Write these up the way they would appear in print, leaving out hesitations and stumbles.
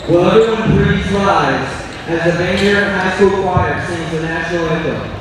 Will everyone please rise as the Van Buren High School Choir sings the national anthem.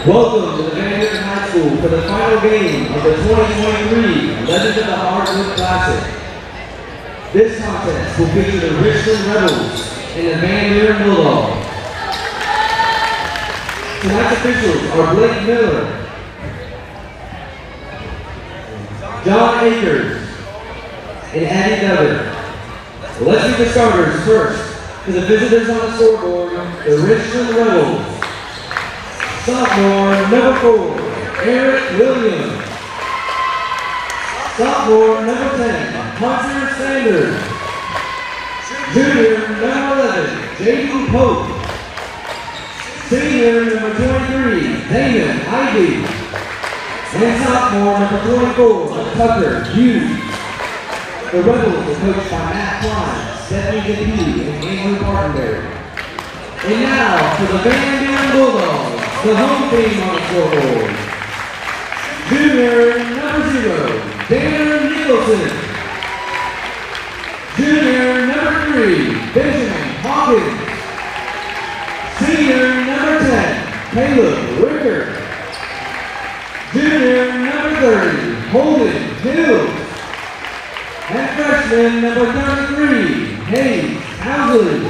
Welcome to the Van Buren High School for the final game of the 2023 Legends of the Hardwood Classic. This contest will feature the Richland Rebels and the Van Buren Bulldogs. Tonight's officials are Blake Miller, John Akers, and Addie Duggan. Let's meet the starters first. To the visitors on the scoreboard, the Richland Rebels. Sophomore number 4, Eric Williams. Sophomore number 10, Hunter Sanders. Junior number 11, J.D. Pope. Senior number 23, Damon Ivy. And sophomore number 24, Tucker Hughes. The Rebels are coached by Matt Klein, Stephanie Depew, and Andrew Bartenberry. And now for the Van Buren Bulldogs, the home team on the scoreboard. Junior number 0, Tanner Nicholson. Junior number 3, Benjamin Hawkins. Senior number 10, Caleb Ricker. Junior number 30, Holden Hill. And freshman number 33, Hayes Housley.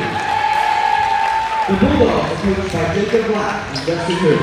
The Bulldogs are coached by Jacob Black and Dusty Hill.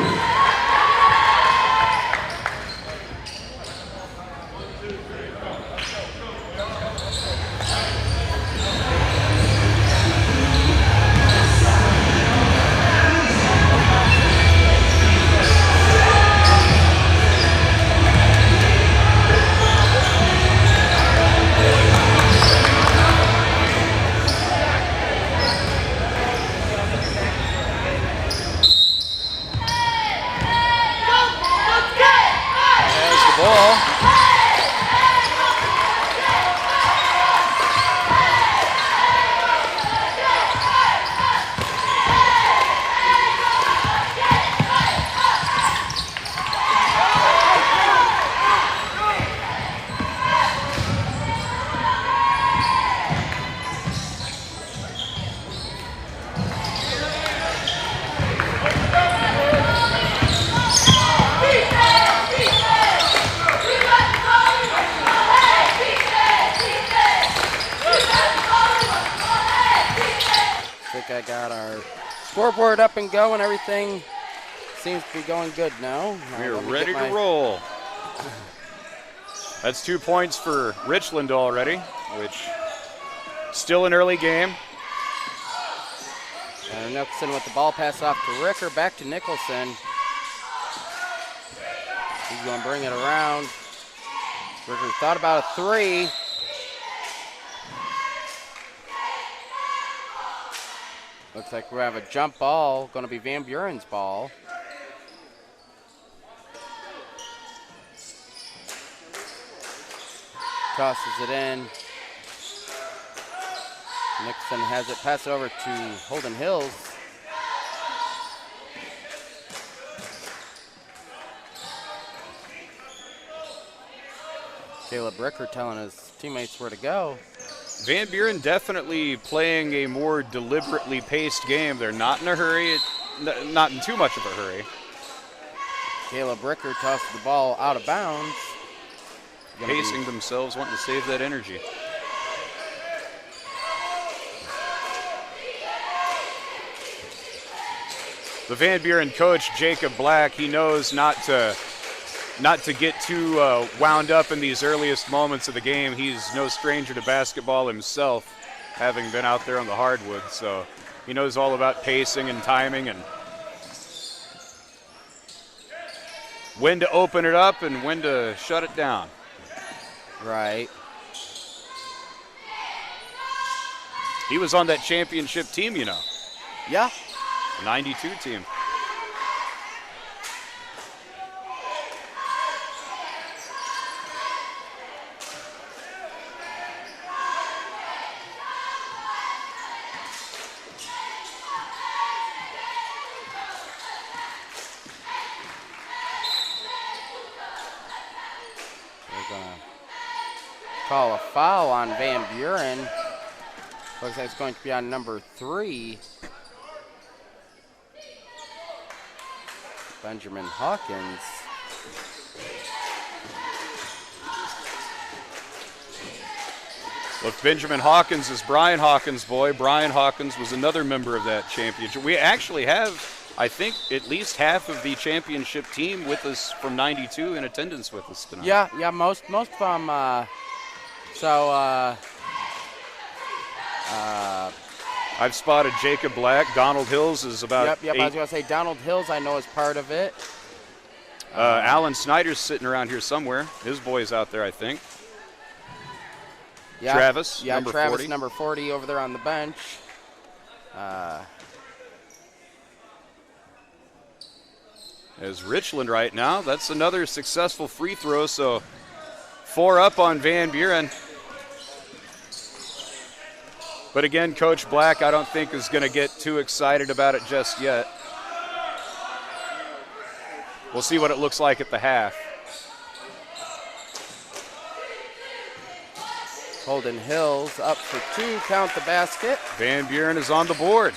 I got our scoreboard up and going. Everything seems to be going good now. We're ready to roll. That's 2 points for Richland already, which still an early game. Nicholson with the ball pass off to Ricker, back to Nicholson. He's going to bring it around. Ricker thought about a 3. Looks like we have a jump ball, going to be Van Buren's ball. Tosses it in. Nixon has it, pass it over to Holden Hills. Caleb Ricker telling his teammates where to go. Van Buren definitely playing a more deliberately paced game. They're not in a hurry, not in too much of a hurry. Caleb Ricker tosses the ball out of bounds. Pacing themselves, wanting to save that energy. The Van Buren coach, Jacob Black, he knows not to get too wound up in these earliest moments of the game. He's no stranger to basketball himself, having been out there on the hardwood. So he knows all about pacing and timing and when to open it up and when to shut it down. Right. He was on that championship team, you know. Yeah. 92 team. Call a foul on Van Buren. Looks like it's going to be on number 3. Benjamin Hawkins. Look, Benjamin Hawkins is Brian Hawkins' boy. Brian Hawkins was another member of that championship. We actually have, I think, at least half of the championship team with us from 92 in attendance with us tonight. Yeah, most from I've spotted Jacob Black. Donald Hills is about Yep, I was going to say Donald Hills I know is part of it. Alan Snyder's sitting around here somewhere. His boy's out there, I think. Yeah, Travis, yeah, number Travis, 40. number 40 over there on the bench. As Richland right now, that's another successful free throw, so 4 up on Van Buren. But again, Coach Black, I don't think is going to get too excited about it just yet. We'll see what it looks like at the half. Holden Hills up for 2, count the basket. Van Buren is on the board.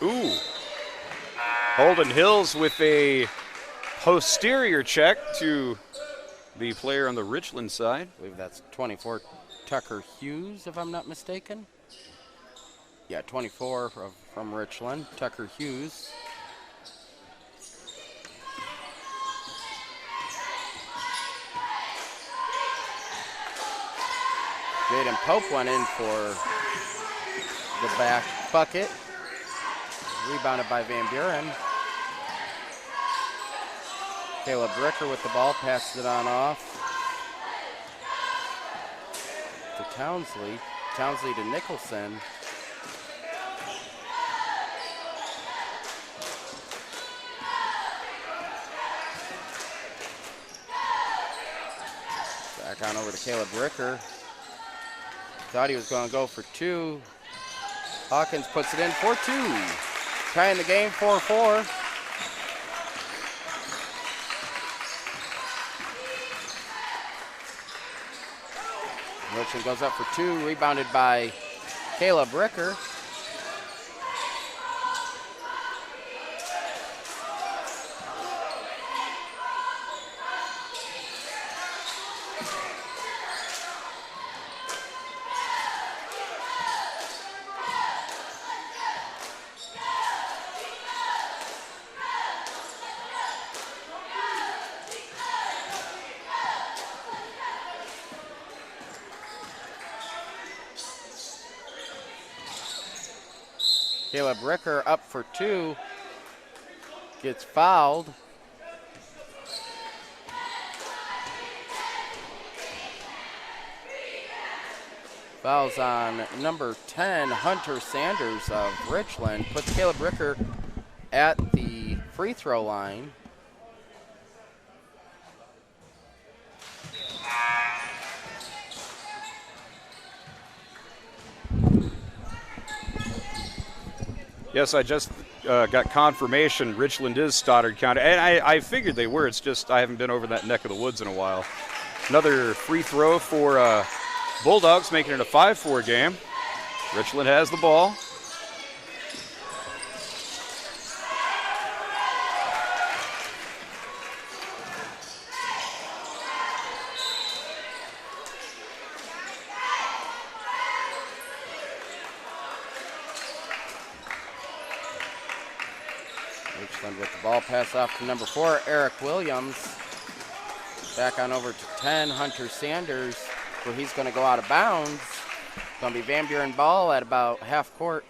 Ooh. Holden Hills with a posterior check to the player on the Richland side. I believe that's 24 Tucker Hughes, if I'm not mistaken. Yeah, 24 from Richland, Tucker Hughes. Jaden Pope went in for the back bucket. Rebounded by Van Buren. Caleb Ricker with the ball, passes it on off to Townsley. Townsley to Nicholson. Back on over to Caleb Ricker. Thought he was going to go for 2. Hawkins puts it in for 2. Tying the game 4-4. Richland goes up for 2, rebounded by Caleb Ricker. Caleb Ricker up for 2. Gets fouled. Fouls on number 10, Hunter Sanders of Richland. Puts Caleb Ricker at the free throw line. Yes, I just got confirmation Richland is Stoddard County. And I figured they were. It's just I haven't been over that neck of the woods in a while. Another free throw for Bulldogs, making it a 5-4 game. Richland has the ball. Richland with the ball pass off to number 4, Eric Williams. Back on over to 10, Hunter Sanders, where he's going to go out of bounds. Going to be Van Buren ball at about half court.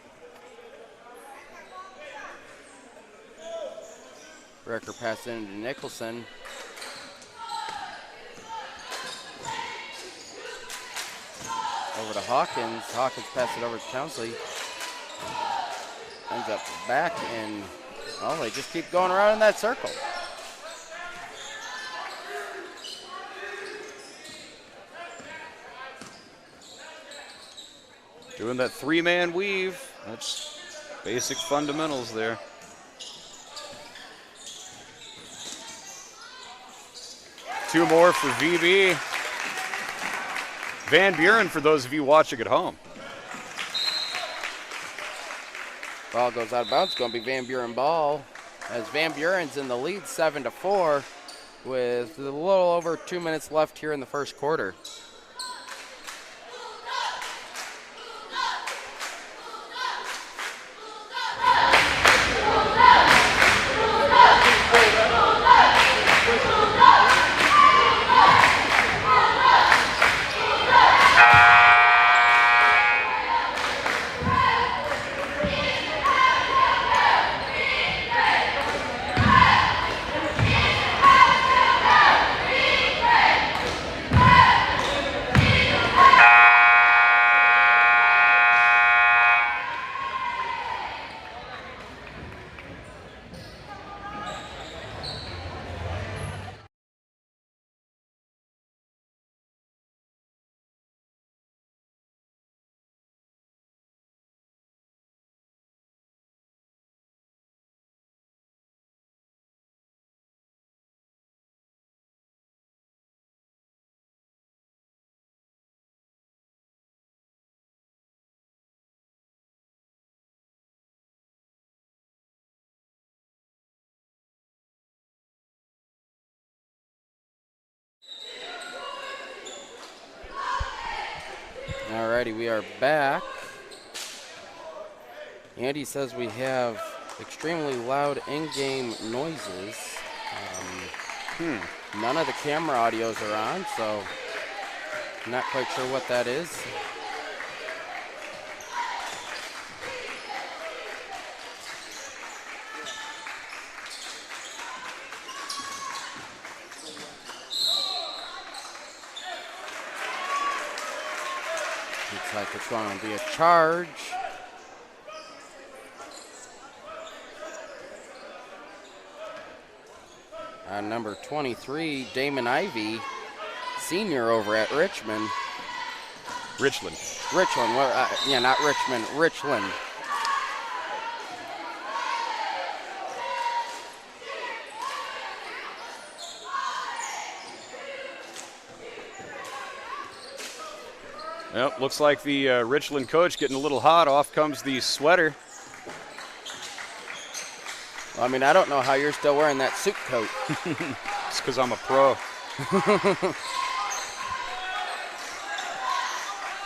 Ricker pass into Nicholson. Over to Hawkins. Hawkins pass it over to Townsley. Ends up back in. Oh, they just keep going around in that circle. Doing that 3-man weave. That's basic fundamentals there. Two more for VB. Van Buren for those of you watching at home. Ball goes out of bounds. It's going to be Van Buren ball. As Van Buren's in the lead 7-4 with a little over 2 minutes left here in the first quarter. Alrighty, we are back. Andy says we have extremely loud in-game noises. None of the camera audios are on, so not quite sure what that is. Looks like it's going to be a charge. Number 23, Damon Ivey, senior over at Richmond. Richland. Richland, yeah, not Richmond, Richland. Yep, looks like the Richland coach getting a little hot. Off comes the sweater. I mean, I don't know how you're still wearing that suit coat. It's because I'm a pro.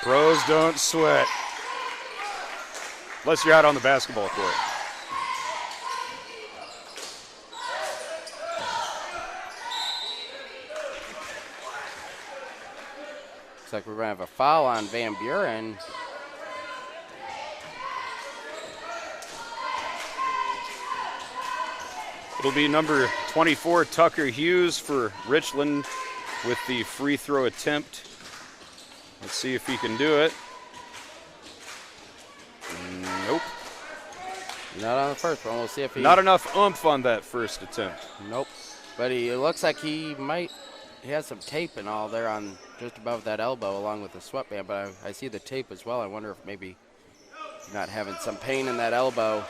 Pros don't sweat. Unless you're out on the basketball court. Looks like we're going to have a foul on Van Buren. It'll be number 24, Tucker Hughes for Richland with the free throw attempt. Let's see if he can do it. Nope. Not on the first one. We'll see if he... Not enough oomph on that first attempt. Nope. But it looks like he has some tape and all there on just above that elbow along with the sweatband, but I see the tape as well. I wonder if maybe he's not having some pain in that elbow.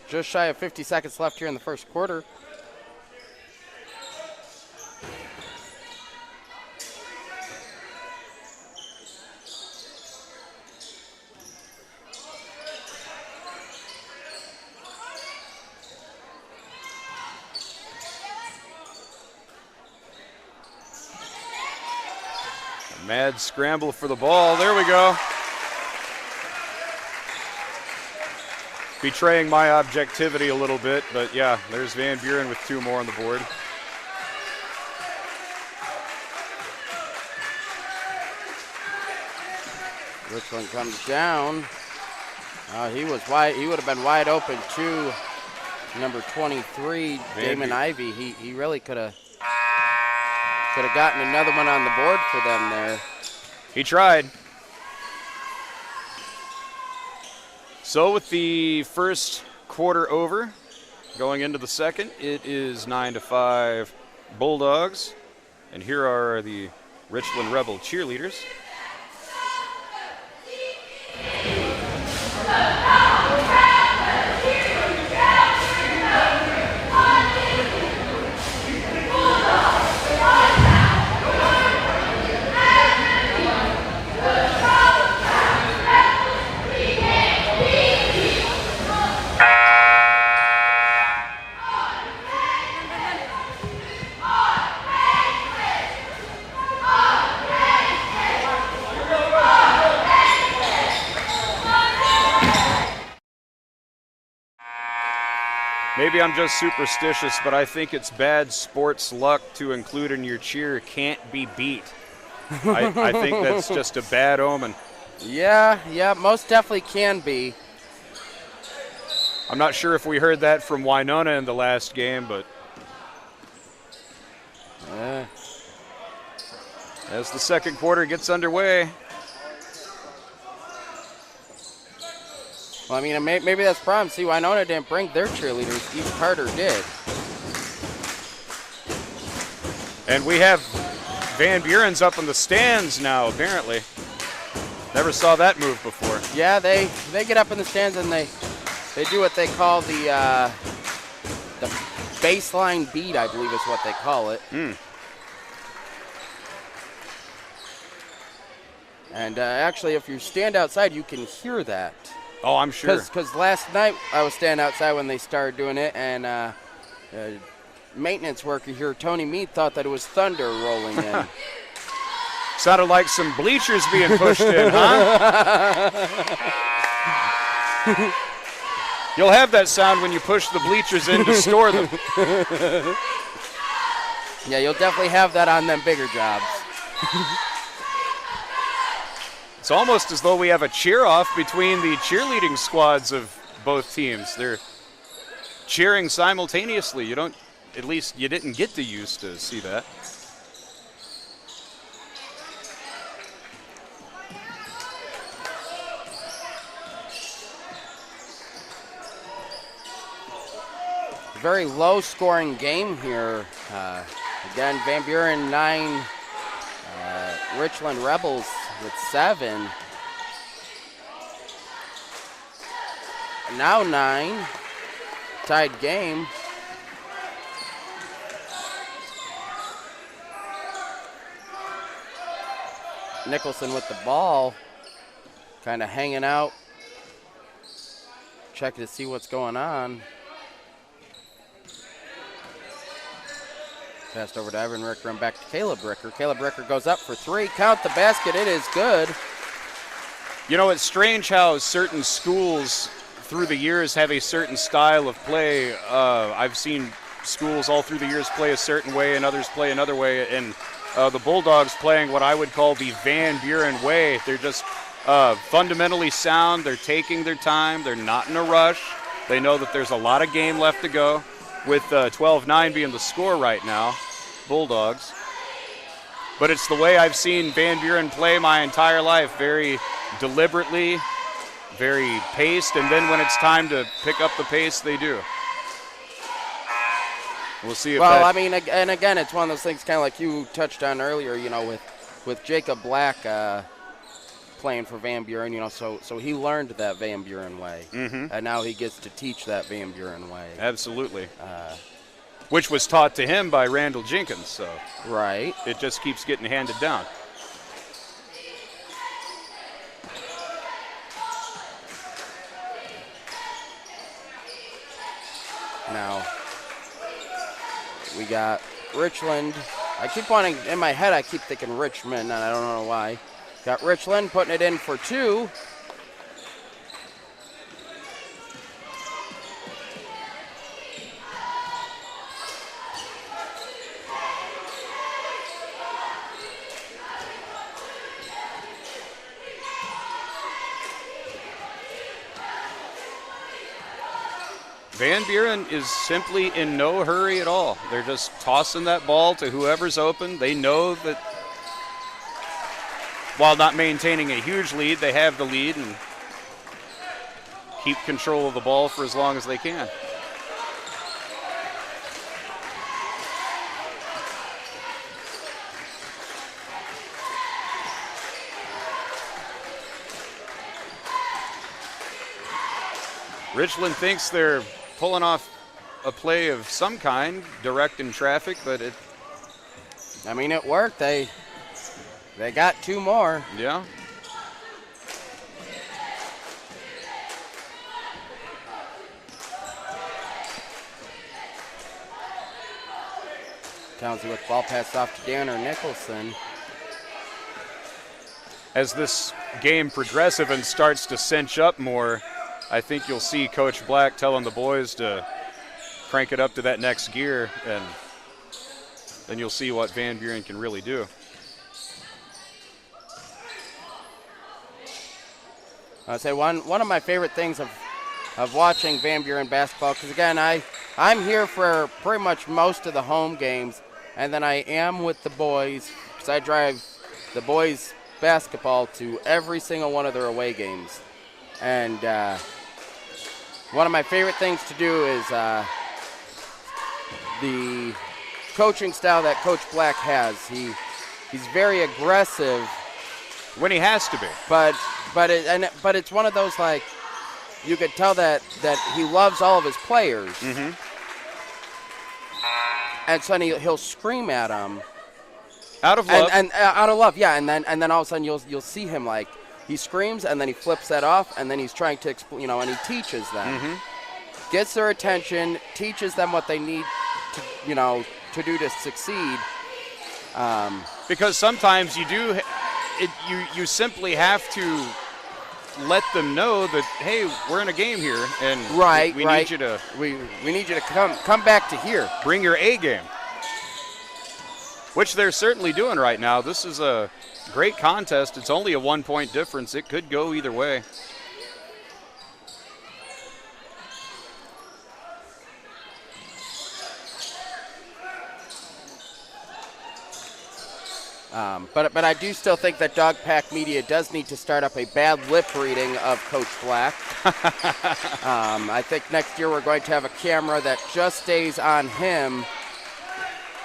Just shy of 50 seconds left here in the first quarter. A mad scramble for the ball. There we go. Betraying my objectivity a little bit, but yeah, there's Van Buren with 2 more on the board. Richland comes down. He was wide. He would have been wide open to number 23, Damon Ivey. He really could have gotten another one on the board for them there. He tried. So with the first quarter over, going into the second, it is 9-5 Bulldogs. And here are the Richland Rebel cheerleaders. Maybe I'm just superstitious, but I think it's bad sports luck to include in your cheer can't be beat. I think that's just a bad omen. Yeah, most definitely can be. I'm not sure if we heard that from Winona in the last game, but as the second quarter gets underway. Well, I mean, maybe that's the problem. See, Winona didn't bring their cheerleaders. East Carter did. And we have Van Buren's up in the stands now, apparently. Never saw that move before. Yeah, they get up in the stands and they do what they call the baseline beat, I believe is what they call it. And actually, if you stand outside, you can hear that. Oh, I'm sure. Because last night I was standing outside when they started doing it, and maintenance worker here, Tony Mead, thought that it was thunder rolling in. Sounded like some bleachers being pushed in, huh? You'll have that sound when you push the bleachers in to store them. Yeah, you'll definitely have that on them bigger jobs. It's almost as though we have a cheer-off between the cheerleading squads of both teams. They're cheering simultaneously. At least you didn't get the use to see that. Very low-scoring game here. Again, Van Buren 9, Richland Rebels with 7. Now 9. Tied game. Nicholson with the ball. Kind of hanging out. Checking to see what's going on. Passed over to Evan Ricker and back to Caleb Ricker. Caleb Ricker goes up for 3. Count the basket. It is good. You know, it's strange how certain schools through the years have a certain style of play. I've seen schools all through the years play a certain way and others play another way, and the Bulldogs playing what I would call the Van Buren way. They're just fundamentally sound. They're taking their time. They're not in a rush. They know that there's a lot of game left to go, with 12-9 being the score right now, Bulldogs. But it's the way I've seen Van Buren play my entire life, very deliberately, very paced, and then when it's time to pick up the pace, they do. We'll see if I mean, and again, it's one of those things kind of like you touched on earlier, you know, with Jacob Black playing for Van Buren, you know, so he learned that Van Buren way, and now he gets to teach that Van Buren way. Absolutely. Which was taught to him by Randall Jenkins, so right. It just keeps getting handed down. Now we got Richland. I keep wanting, in my head, I keep thinking Richmond, and I don't know why. Got Richland putting it in for 2. Van Buren is simply in no hurry at all. They're just tossing that ball to whoever's open. They know that while not maintaining a huge lead, they have the lead and keep control of the ball for as long as they can. Richland thinks they're pulling off a play of some kind, directing traffic, but it worked. They got 2 more. Yeah. Townsley with ball passed off to Danner Nicholson. As this game progresses and starts to cinch up more, I think you'll see Coach Black telling the boys to crank it up to that next gear, and then you'll see what Van Buren can really do. I'd say one of my favorite things of watching Van Buren basketball, because again, I'm here for pretty much most of the home games, and then I am with the boys, because I drive the boys basketball to every single one of their away games. And one of my favorite things to do is the coaching style that Coach Black has. He's very aggressive when he has to be. But it's one of those, like, you could tell that he loves all of his players. Mm-hmm. And so he'll scream at them. Out of love. And out of love, yeah. And then all of a sudden you'll see him, like, he screams and then he flips that off and then he's trying to explain, and he teaches them. Mm-hmm. Gets their attention, teaches them what they need to do to succeed. Because sometimes you simply have to let them know that, hey, we're in a game here, and we need you to we need you to come back to here. Bring your A game, which they're certainly doing right now. This is a great contest. It's only a 1-point difference. It could go either way. But I do still think that Dog Pack Media does need to start up a bad lip reading of Coach Black. I think next year we're going to have a camera that just stays on him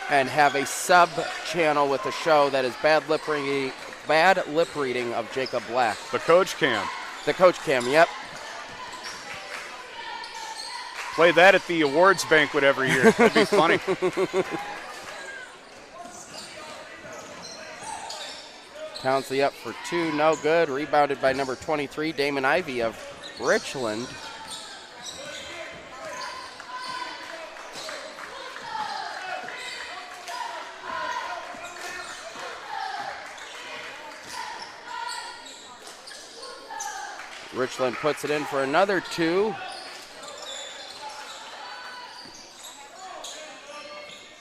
and have a sub-channel with a show that is bad lip reading of Jacob Black. The Coach Cam. The Coach Cam, yep. Play that at the awards banquet every year. That'd be funny. Townsley up for 2, no good. Rebounded by number 23, Damon Ivey of Richland. Richland puts it in for another 2.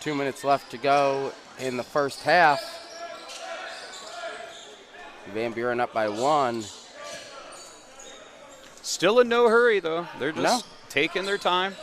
2 minutes left to go in the first half. Van Buren up by 1. Still in no hurry, though. They're just taking their time.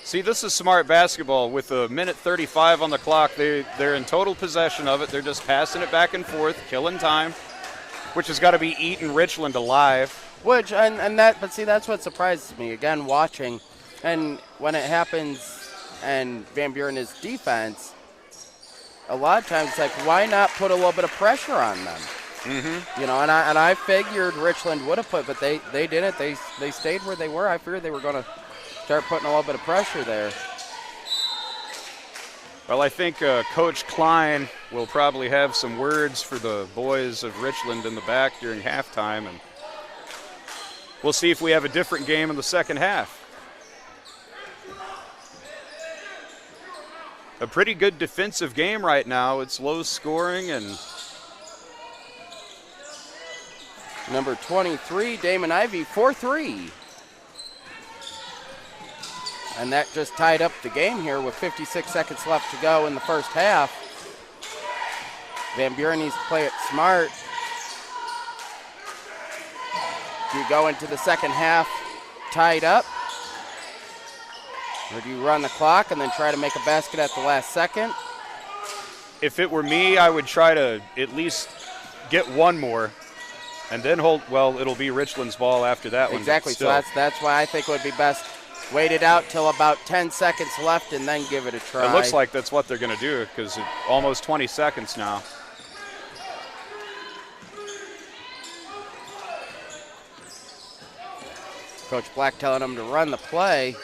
See, this is smart basketball. With a minute 35 on the clock, they're in total possession of it. They're just passing it back and forth, killing time, which has got to be eating Richland alive. But see, that's what surprises me. Again, watching, and when it happens, and Van Buren is defense, a lot of times it's like, why not put a little bit of pressure on them? Mm-hmm. You know, and I figured Richland would have put, but they didn't. They stayed where they were. I figured they were going to start putting a little bit of pressure there. Well, I think Coach Klein will probably have some words for the boys of Richland in the back during halftime, and we'll see if we have a different game in the second half. A pretty good defensive game right now. It's low scoring, and number 23, Damon Ivey, 4-3. And that just tied up the game here with 56 seconds left to go in the first half. Van Buren needs to play it smart. Do you go into the second half tied up? Or do you run the clock and then try to make a basket at the last second? If it were me, I would try to at least get one more and then hold. Well, it'll be Richland's ball after that one. Exactly, so that's why I think it would be best wait it out till about 10 seconds left and then give it a try. It looks like that's what they're going to do because almost 20 seconds now. Coach Black telling them to run the play.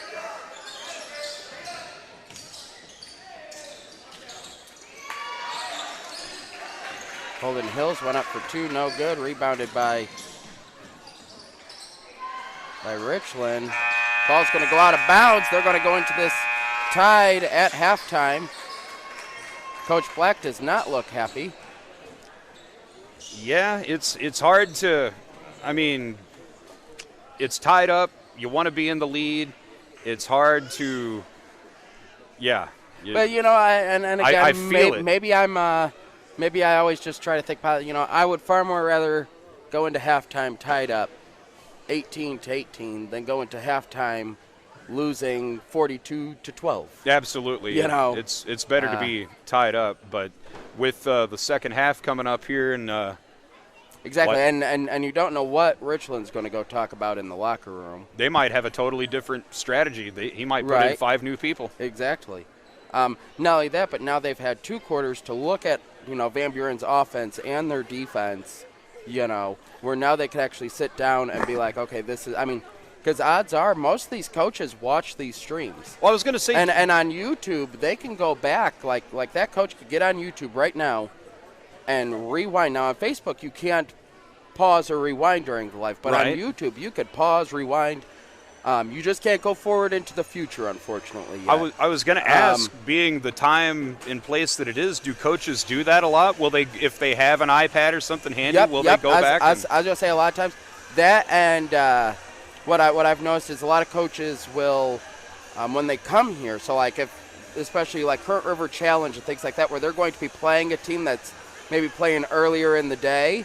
Holden Hills went up for 2, no good. Rebounded by Richland. Ball's going to go out of bounds. They're going to go into this tied at halftime. Coach Black does not look happy. Yeah, it's hard to, I mean, it's tied up. You want to be in the lead. It's hard to, yeah. But, you know, again, I feel it. Maybe I always just try to think about, you know, I would far more rather go into halftime tied up 18-18 than go into halftime losing 42-12. Absolutely. You know, it's better to be tied up, but with the second half coming up here and exactly, and you don't know what Richland's going to go talk about in the locker room. They might have a totally different strategy. He might put in 5 new people. Exactly. Not only that, but now they've had 2 quarters to look at, you know, Van Buren's offense and their defense, you know, where now they can actually sit down and be like, okay, this is, I mean, because odds are most of these coaches watch these streams. Well, I was going to say. And on YouTube, they can go back, like that coach could get on YouTube right now and rewind. Now, on Facebook, you can't pause or rewind during the live, but on YouTube, you could pause, rewind. You just can't go forward into the future, unfortunately. Yet. I was going to ask, being the time and place that it is, do coaches do that a lot? Will they, if they have an iPad or something handy, will they go back? I was going to say a lot of times that, and what I've noticed is a lot of coaches will, when they come here, so like especially like Current River Challenge and things like that, where they're going to be playing a team that's maybe playing earlier in the day,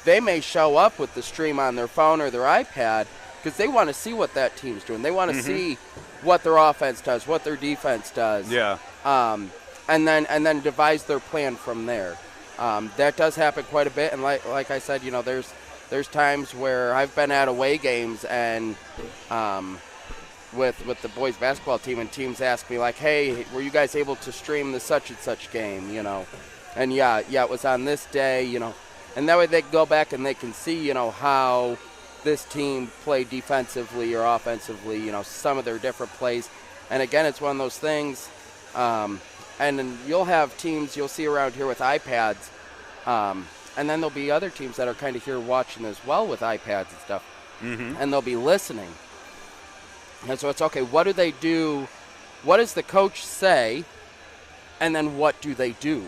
they may show up with the stream on their phone or their iPad, because they want to see what that team's doing. They want to see what their offense does, what their defense does. Yeah. And then devise their plan from there. That does happen quite a bit. And like I said, you know, there's times where I've been at away games and with the boys basketball team, and teams ask me like, hey, were you guys able to stream the such and such game? You know, and yeah, it was on this day. You know, and that way they can go back and they can see, you know, how this team played defensively or offensively, you know, some of their different plays. And again, it's one of those things, and then you'll have teams you'll see around here with iPads, and then there'll be other teams that are kind of here watching as well with iPads and stuff, and they'll be listening. And so it's, okay, what do they do? What does the coach say? and then what do they do?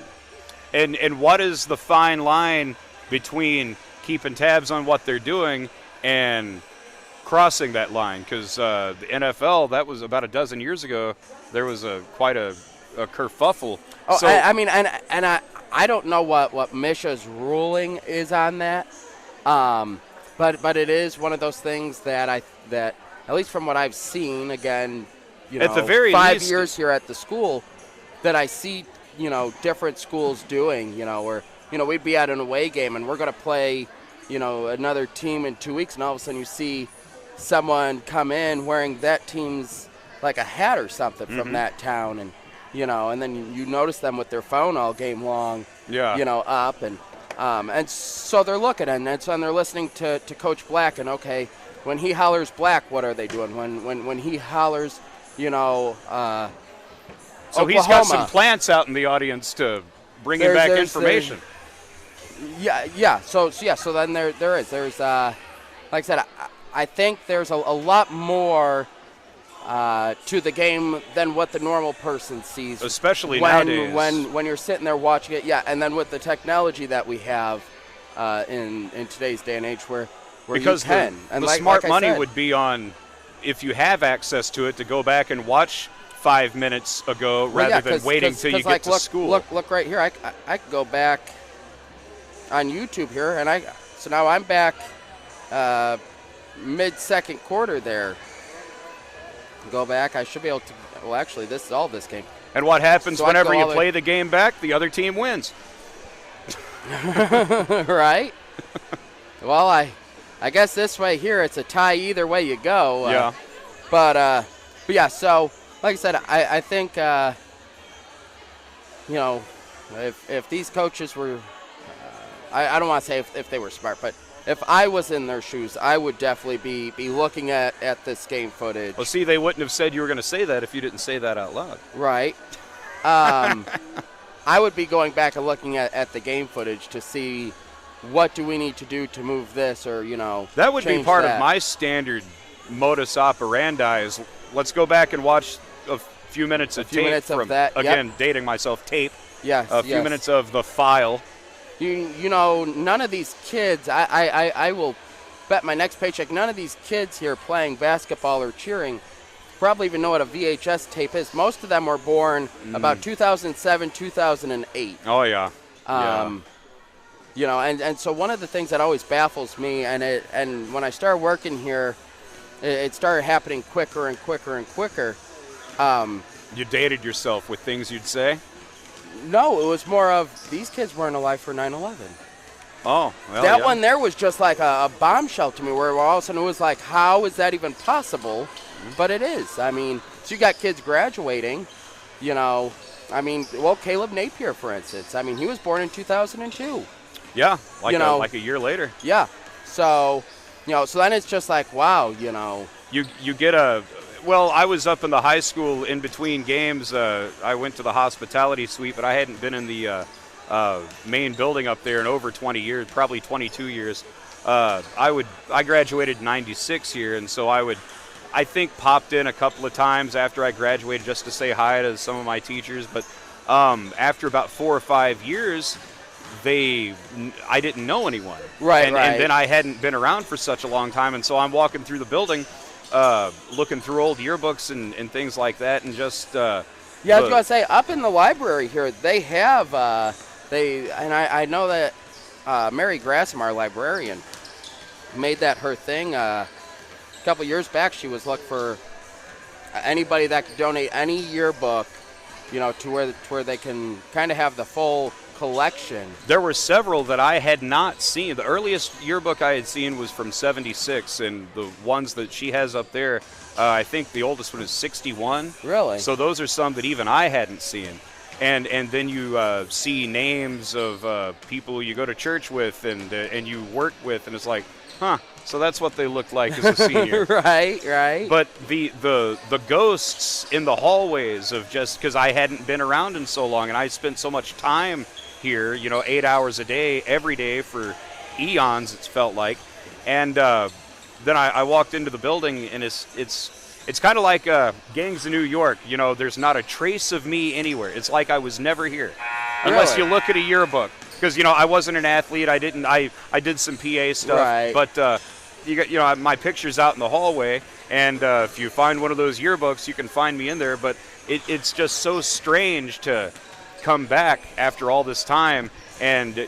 And what is the fine line between keeping tabs on what they're doing and crossing that line? Because the NFL, that was about a dozen years ago, there was quite a kerfuffle. Oh, So, I mean, and I don't know what Misha's ruling is on that, but it is one of those things that at least from what I've seen, again, at the very 5 least, years here at the school, that I see, different schools doing, where, we'd be at an away game and we're going to play, another team in 2 weeks, and all of a sudden you see someone come in wearing that team's, like a hat or something from that town, and, and then you notice them with their phone all game long, up, and so they're looking, and they're listening to Coach Black, and okay, when he hollers Black, what are they doing? When he hollers, so Oklahoma, he's got some plants out in the audience to bring him back information. Yeah. So then there's like I said, I think there's a lot more to the game than what the normal person sees, especially nowadays. When you're sitting there watching it, and then with the technology that we have in today's day and age, where because you can. The smart money would be on, if you have access to it, to go back and watch 5 minutes ago rather than waiting till you get to school. Look right here. I could go back on YouTube here, and so now I'm back mid-second quarter there. Go back. I should be able to. Well, actually, this is all this game. And what happens so whenever you play the game back? The other team wins. Right. Well, I guess this way here it's a tie either way you go. Yeah. But yeah. So like I said, I think if these coaches were, I don't want to say if they were smart, but if I was in their shoes, I would definitely be looking at this game footage. Well, see, they wouldn't have said you were going to say that if you didn't say that out loud. Right. I would be going back and looking at the game footage to see what do we need to do to move this, or, That would be part that. of my standard modus operandi is let's go back and watch a few minutes of tape from, that. Again, dating myself, tape. Yes, a few minutes of the file. None of these kids, I will bet my next paycheck, none of these kids here playing basketball or cheering probably even know what a VHS tape is. Most of them were born about 2007, 2008. Oh, yeah. And so one of the things that always baffles me, and when I started working here, it started happening quicker and quicker and quicker. You dated yourself with things you'd say? No, it was more of these kids weren't alive for 9/11. Oh, well, that one there was just like a bombshell to me, where all of a sudden it was like, how is that even possible? But it is. I mean, so you got kids graduating, Caleb Napier, for instance. I mean, he was born in 2002. Yeah, like a year later. Yeah. So, so then it's just like, wow, You get well, I was up in the high school in between games. I went to the hospitality suite, but I hadn't been in the main building up there in over 20 years, probably 22 years. I graduated in 96 here, and so I think popped in a couple of times after I graduated just to say hi to some of my teachers. But after about 4 or 5 years, I didn't know anyone. Right, and then I hadn't been around for such a long time, and so I'm walking through the building, looking through old yearbooks and things like that, and just I was going to say, up in the library here, they have I know that Mary Grassham, our librarian, made that her thing. A couple years back, she was looking for anybody that could donate any yearbook, to where they can kind of have the full collection. There were several that I had not seen. The earliest yearbook I had seen was from '76, and the ones that she has up there, I think the oldest one is '61. Really? So those are some that even I hadn't seen. And then you see names of people you go to church with and you work with, and it's like, huh, so that's what they look like as a senior. Right. But the ghosts in the hallways of, just because I hadn't been around in so long and I spent so much time here, 8 hours a day, every day for eons, it's felt like. And then I walked into the building, and it's It's kind of like Gangs of New York. You know, there's not a trace of me anywhere. It's like I was never here, unless you look at a yearbook. Because I wasn't an athlete. I did some PA stuff, Right. but you got my picture's out in the hallway, and if you find one of those yearbooks, you can find me in there. But it's just so strange to come back after all this time, and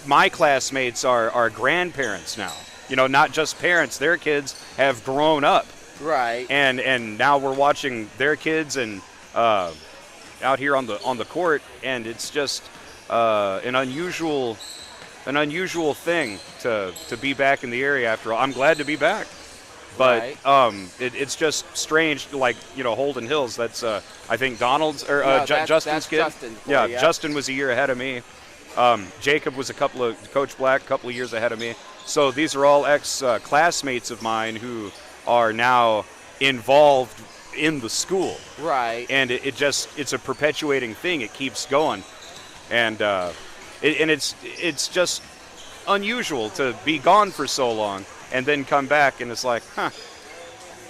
my classmates are grandparents now. Not just parents. Their kids have grown up. Right. And now we're watching their kids and out here on the court, and it's just an unusual thing to be back in the area after all. I'm glad to be back, but it's just strange. Like Holden Hills. That's I think Donald's or Justin's kid. Justin's boy, yeah, yeah, Justin was a year ahead of me. Jacob was Coach Black, a couple of years ahead of me. So these are all ex-classmates of mine who are now involved in the school. Right. And it's a perpetuating thing. It keeps going. And it's just unusual to be gone for so long and then come back, and it's like,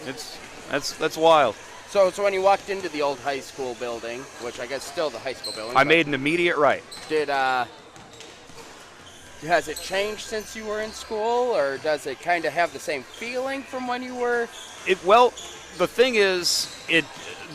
that's wild. So when you walked into the old high school building, which I guess still the high school building, I made an immediate right. Has it changed since you were in school, or does it kind of have the same feeling from when you were? Well, the thing is,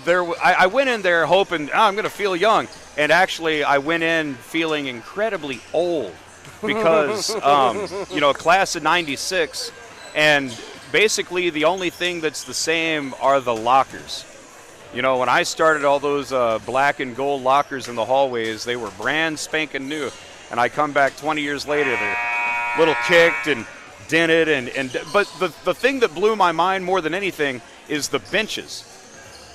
I went in there hoping I'm going to feel young, and actually I went in feeling incredibly old because class of '96, and basically the only thing that's the same are the lockers. When I started, all those black and gold lockers in the hallways, they were brand spanking new. And I come back 20 years later, they're a little kicked and dented. But the thing that blew my mind more than anything is the benches.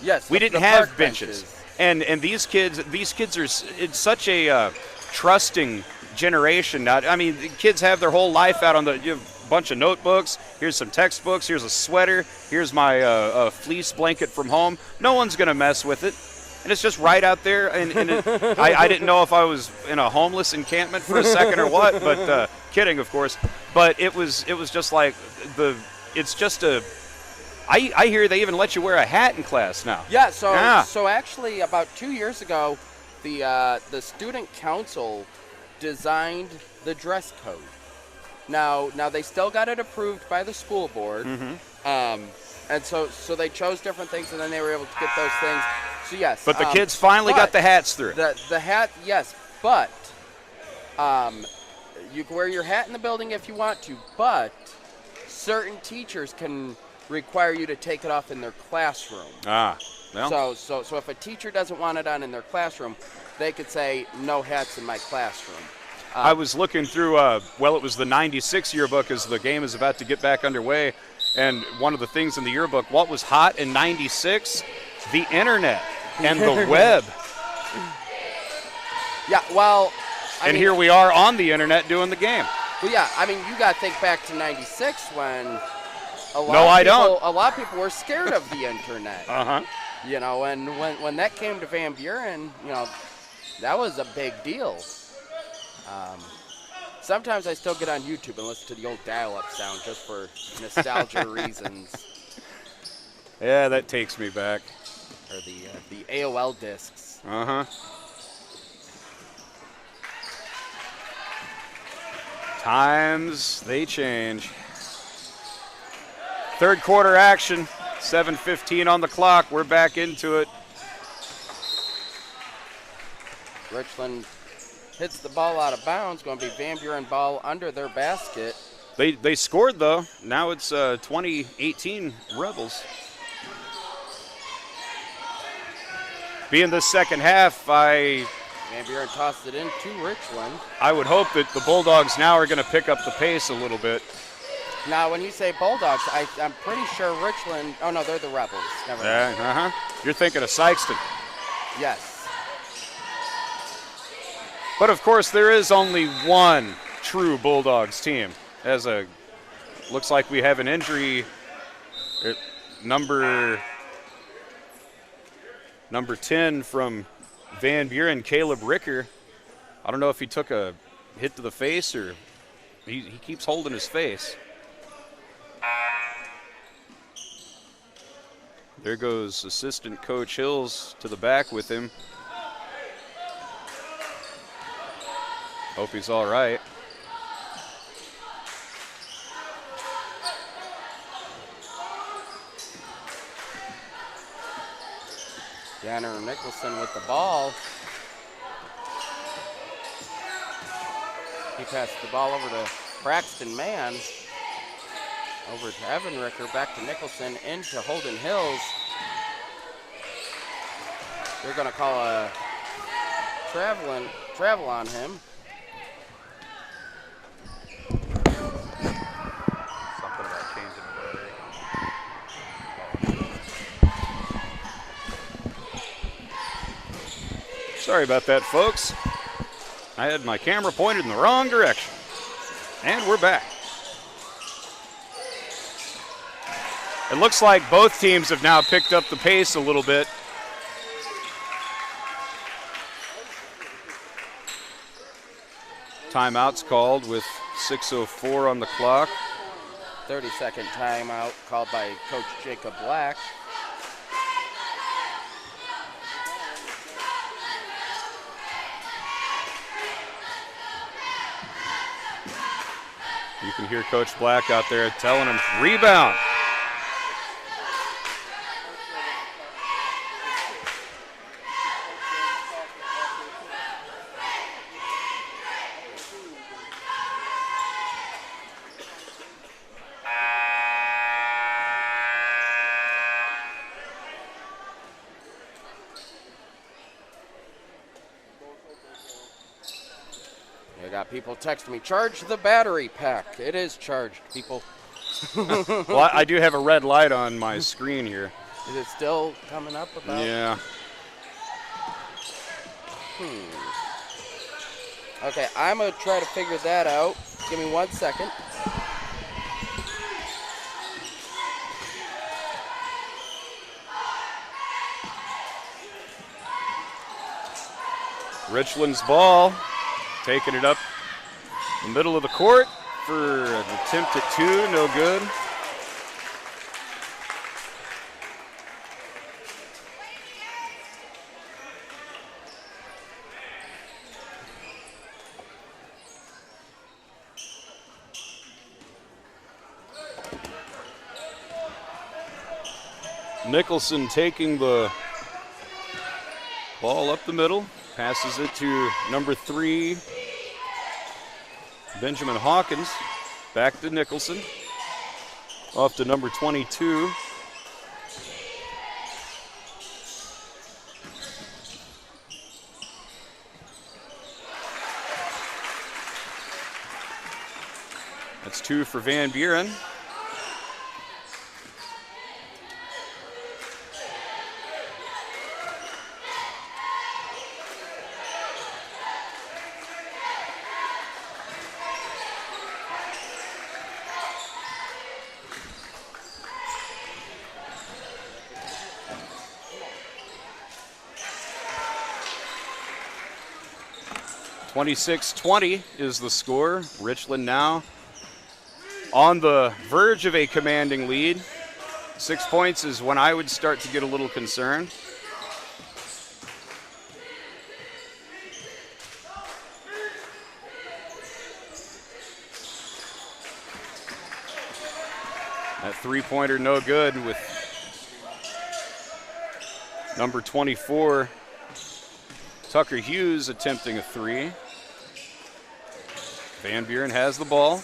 Yes, we didn't have benches. And these kids are, it's such a trusting generation now. I mean, the kids have their whole life out on the bunch of notebooks. Here's some textbooks. Here's a sweater. Here's my fleece blanket from home. No one's going to mess with it. And it's just right out there. And I didn't know if I was in a homeless encampment for a second or what, but kidding, of course. But it was just like it's just I hear they even let you wear a hat in class now. Yeah, so actually about 2 years ago, the student council designed the dress code. Now they still got it approved by the school board. Mm-hmm. And so they chose different things, and then they were able to get those things. So yes. But the kids finally got the hats through. The hat, yes, but you can wear your hat in the building if you want to, but certain teachers can require you to take it off in their classroom. Well. So if a teacher doesn't want it on in their classroom, they could say no hats in my classroom. I was looking through, it was the '96 yearbook as the game is about to get back underway, and one of the things in the yearbook, what was hot in '96? The internet and the web. Yeah, well, I mean, here we are on the internet doing the game. Well, yeah, I mean, you got to think back to '96 when a lot of people were scared of the internet. And when that came to Van Buren, that was a big deal. Sometimes I still get on YouTube and listen to the old dial-up sound just for nostalgia reasons. Yeah, that takes me back. Or the AOL discs. Times, they change. Third quarter action, 7:15 on the clock. We're back into it. Richland hits the ball out of bounds. Going to be Van Buren ball under their basket. They scored, though. Now it's 2018 Rebels. Being the second half, Van Buren tossed it in to Richland. I would hope that the Bulldogs now are going to pick up the pace a little bit. Now, when you say Bulldogs, I'm pretty sure Richland. Oh no, they're the Rebels. Never mind. You're thinking of Sykeston. Yes. But of course, there is only one true Bulldogs team. Looks like we have an injury. Number 10 from Van Buren, Caleb Ricker. I don't know if he took a hit to the face or he keeps holding his face. There goes assistant coach Hills to the back with him. Hope he's all right. Tanner Nicholson with the ball. He passed the ball over to Braxton Mann. Over to Evan Ricker, back to Nicholson, into Holden Hills. They're going to call a travel on him. Something about changing the battery. Sorry about that, folks. I had my camera pointed in the wrong direction. And we're back. It looks like both teams have now picked up the pace a little bit. Timeout's called with 6:04 on the clock. 30-second timeout called by Coach Jacob Black. You can hear Coach Black out there telling him, rebound. I got people texting me, charge the battery pack. It is charged, people. Well, I do have a red light on my screen here. Is it still coming up about? Yeah. Okay, I'm going to try to figure that out. Give me 1 second. Richland's ball, taking it up the middle of the court for an attempt at two, no good. Nicholson taking the ball up the middle, passes it to number 3, Benjamin Hawkins. Back to Nicholson. Off to number 22. That's 2 for Van Buren. (26-20) is the score. Richland now on the verge of a commanding lead. 6 points is when I would start to get a little concerned. That three-pointer no good with number 24, Tucker Hughes, attempting a three. Van Buren has the ball.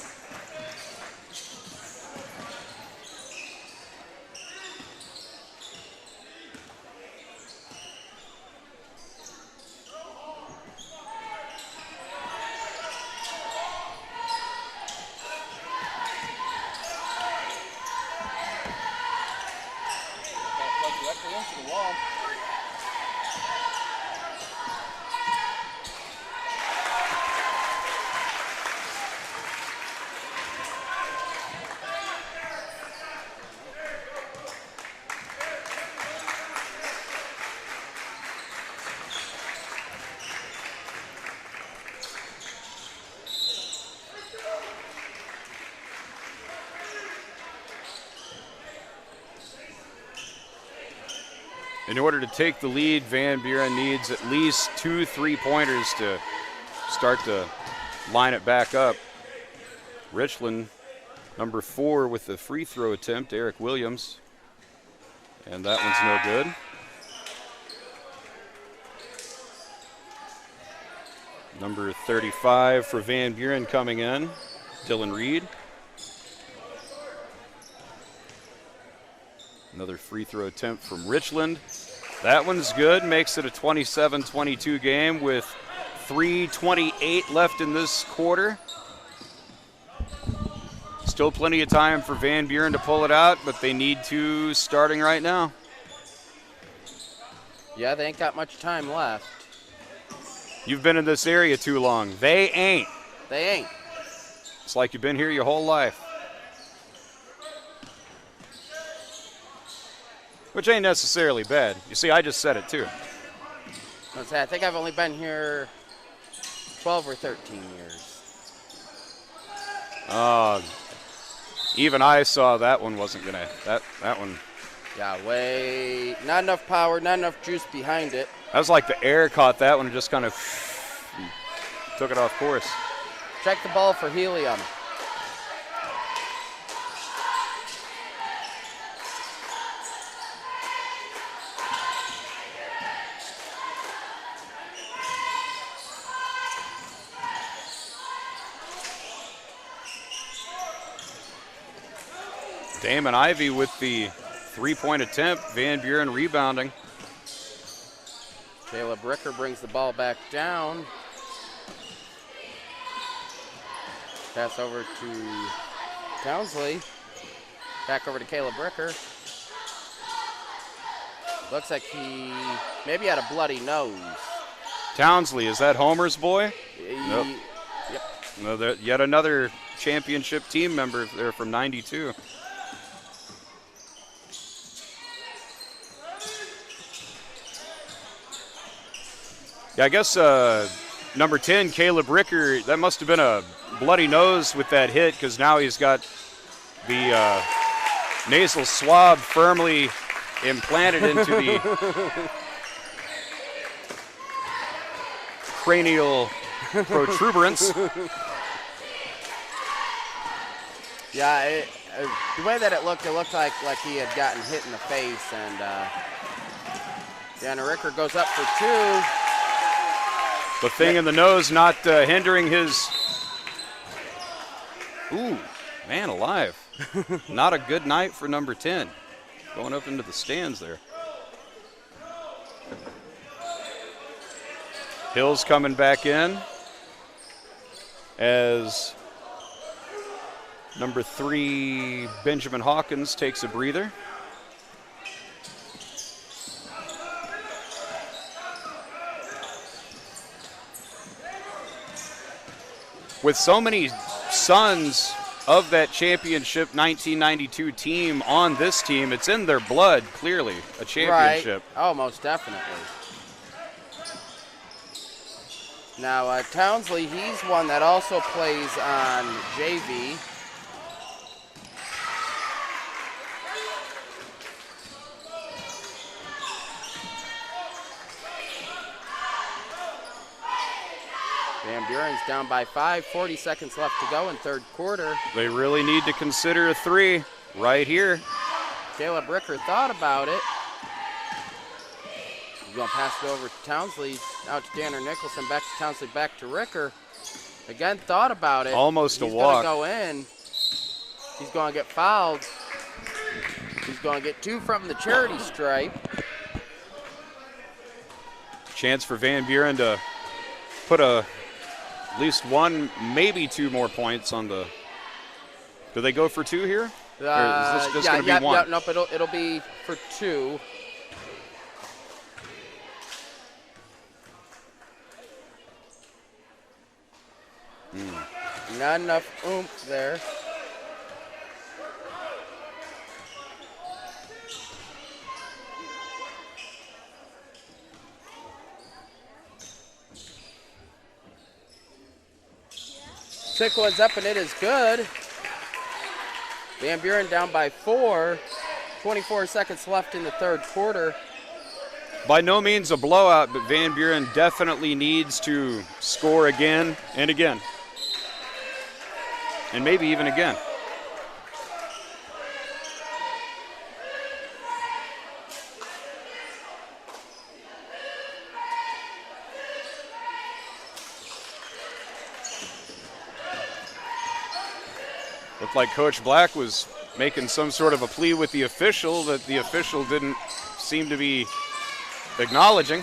In order to take the lead, Van Buren needs at least 2 3-pointers to start to line it back up. Richland, number 4 with the free throw attempt, Eric Williams. And that one's no good. Number 35 for Van Buren coming in, Dylan Reed. Another free throw attempt from Richland. That one's good, makes it a 27-22 game with 3:28 left in this quarter. Still plenty of time for Van Buren to pull it out, but they need to starting right now. Yeah, they ain't got much time left. You've been in this area too long. They ain't. They ain't. It's like you've been here your whole life. Which ain't necessarily bad. You see, I just said it too. I think I've only been here 12 or 13 years. Even I saw that one wasn't gonna, that one. Yeah, not enough power, not enough juice behind it. That was like the air caught that one and just kind of took it off course. Check the ball for helium. Damon Ivy with the 3-point attempt. Van Buren rebounding. Caleb Ricker brings the ball back down. Pass over to Townsley. Back over to Caleb Ricker. Looks like he maybe had a bloody nose. Townsley, is that Homer's boy? Nope. Yep. No, yet another championship team member there from '92. Yeah, I guess number 10, Caleb Ricker, that must have been a bloody nose with that hit because now he's got the nasal swab firmly implanted into the cranial protuberance. Yeah, the way that it looked like he had gotten hit in the face, and Dana Ricker goes up for 2. The thing in the nose not hindering his. Ooh, man alive. Not a good night for number 10. Going up into the stands there. Hill's coming back in as number 3, Benjamin Hawkins, takes a breather. With so many sons of that championship 1992 team on this team, it's in their blood, clearly, a championship. Right. Oh, most definitely. Now, Townsley, he's one that also plays on JV. Van Buren's down by 5, 40 seconds left to go in third quarter. They really need to consider a 3 right here. Caleb Ricker thought about it. He's going to pass it over to Townsley. Out to Danner Nicholson, back to Townsley, back to Ricker. Again, thought about it. Almost a walk. He's going to go in. He's going to get fouled. He's going to get 2 from the charity stripe. Chance for Van Buren to put at least 1, maybe 2 more points on the. Do they go for 2 here? Or is this just going to be 1? Yeah, nope, it'll be for 2. Not enough oomph there. Sick one's up and it is good. Van Buren down by 4. 24 seconds left in the third quarter. By no means a blowout, but Van Buren definitely needs to score again and again. And maybe even again. Looked like Coach Black was making some sort of a plea with the official that the official didn't seem to be acknowledging.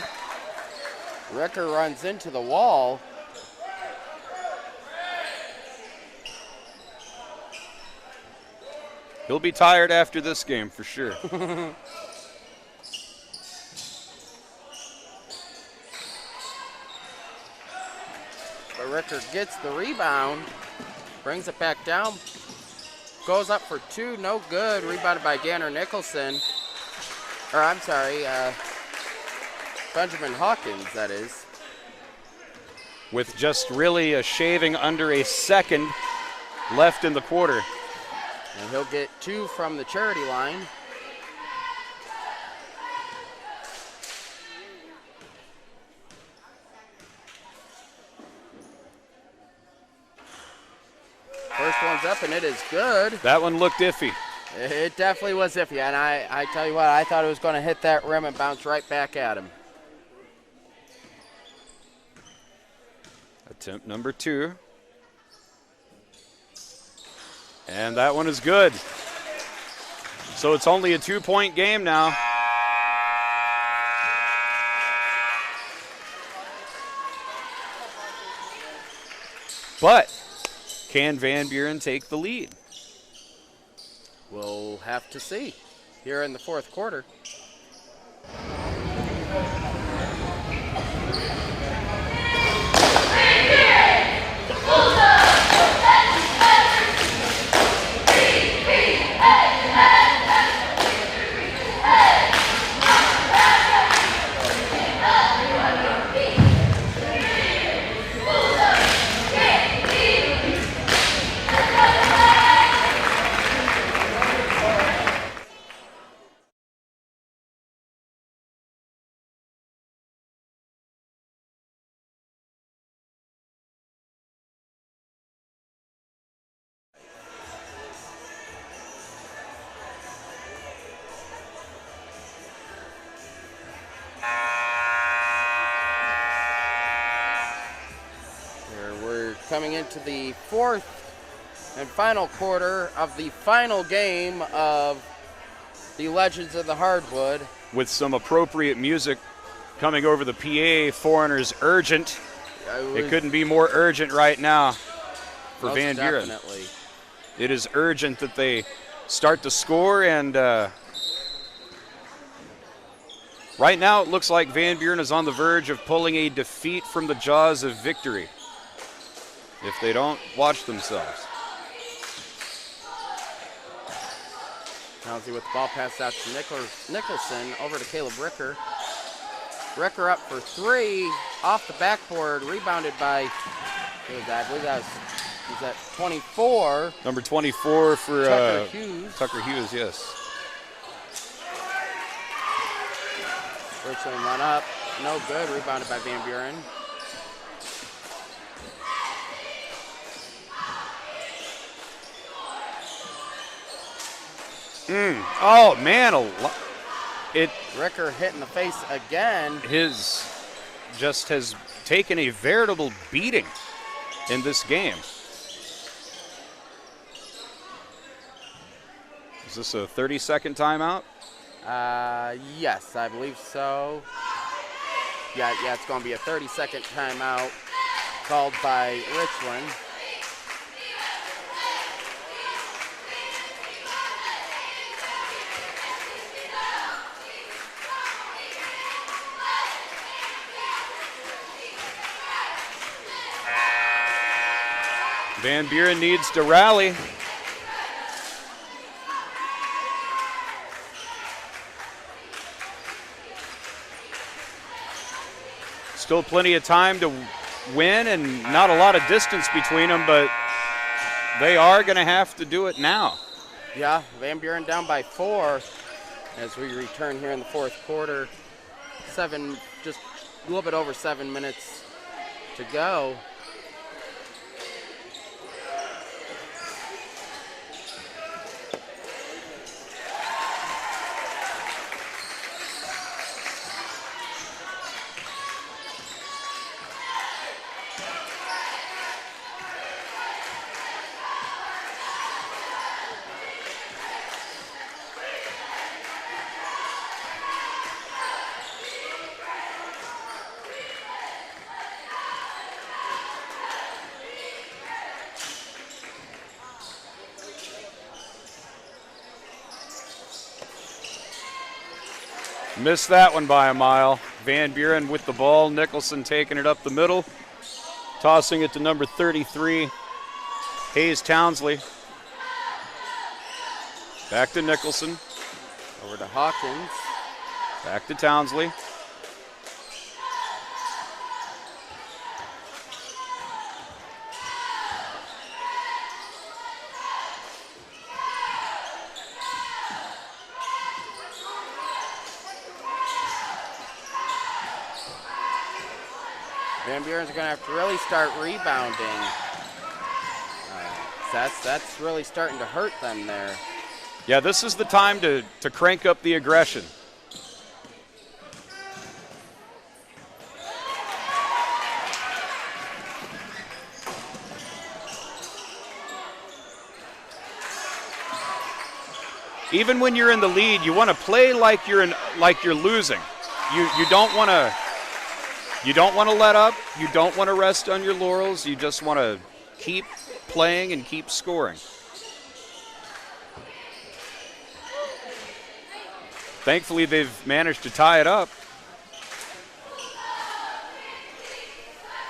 Ricker runs into the wall. He'll be tired after this game for sure. But Ricker gets the rebound, brings it back down, goes up for two, no good. Rebounded by Ganner Nicholson. Or I'm sorry, Benjamin Hawkins, that is. With just really a shaving under a second left in the quarter. And he'll get two from the charity line. First one's up and it is good. That one looked iffy. It definitely was iffy, and I tell you what, I thought it was going to hit that rim and bounce right back at him. Attempt number 2. And that one is good. So it's only a 2-point game now. But can Van Buren take the lead? We'll have to see here in the fourth quarter. Coming into the fourth and final quarter of the final game of the Legends of the Hardwood. With some appropriate music coming over the PA, Foreigners urgent. It couldn't be more urgent right now for Van Buren. Definitely. It is urgent that they start to score, and right now it looks like Van Buren is on the verge of pulling a defeat from the jaws of victory if they don't watch themselves. Townsley with the ball pass out to Nicholson, over to Caleb Ricker. Ricker up for three, off the backboard, rebounded by, who was that? I believe that was at 24. Number 24 for Tucker Hughes. Tucker Hughes, yes. Richland run up, no good, rebounded by Van Buren. Oh, man. Ricker hit in the face again. His just has taken a veritable beating in this game. Is this a 30-second timeout? Yes, I believe so. Yeah, it's going to be a 30-second timeout called by Richland. Van Buren needs to rally. Still plenty of time to win and not a lot of distance between them, but they are going to have to do it now. Yeah, Van Buren down by 4 as we return here in the fourth quarter. just a little bit over 7 minutes to go. Missed that one by a mile. Van Buren with the ball. Nicholson taking it up the middle. Tossing it to number 33, Hayes Townsley. Back to Nicholson. Over to Hawkins. Back to Townsley. Van Buren's going to have to really start rebounding. That's really starting to hurt them there. Yeah, this is the time to crank up the aggression. Even when you're in the lead, you want to play like you're losing. You don't want to. You don't want to let up. You don't want to rest on your laurels. You just want to keep playing and keep scoring. Thankfully, they've managed to tie it up.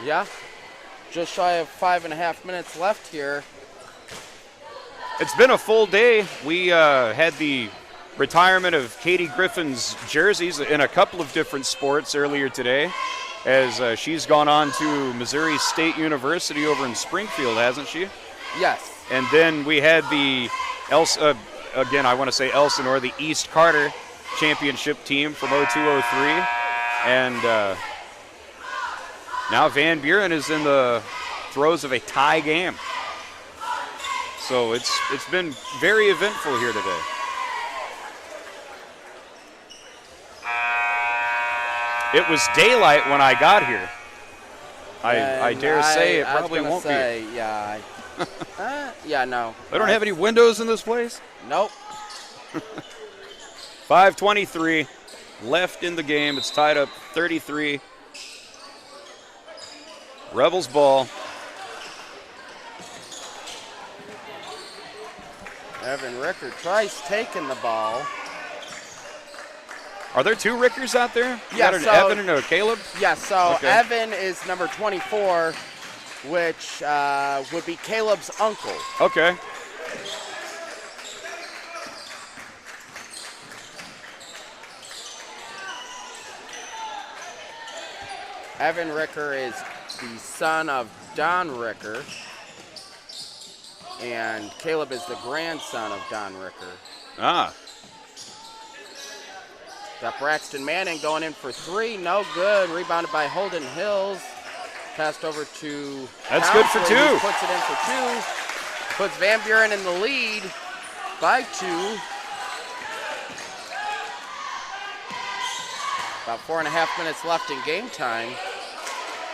Yeah, just shy of 5.5 minutes left here. It's been a full day. We had the retirement of Katie Griffin's jerseys in a couple of different sports earlier today, as she's gone on to Missouri State University over in Springfield, hasn't she? Yes. And then we had the Elsinore, the East Carter championship team from 02-03. And now Van Buren is in the throes of a tie game. So it's been very eventful here today. It was daylight when I got here. I dare say it probably won't be. Yeah. Yeah, no. They don't have any windows in this place? Nope. 5:23 left in the game. It's tied up 33. Rebels ball. Evan Ricker tries taking the ball. Are there two Rickers out there? You Yeah, got an Evan and a Caleb? Yeah, so Okay. Evan is number 24, which would be Caleb's uncle. Okay. Evan Ricker is the son of Don Ricker, and Caleb is the grandson of Don Ricker. Ah. Got Braxton Manning going in for three, no good. Rebounded by Holden Hills. Passed over to That's good for Townsley, two. who puts it in for two. Puts Van Buren in the lead by 2. About 4.5 minutes left in game time.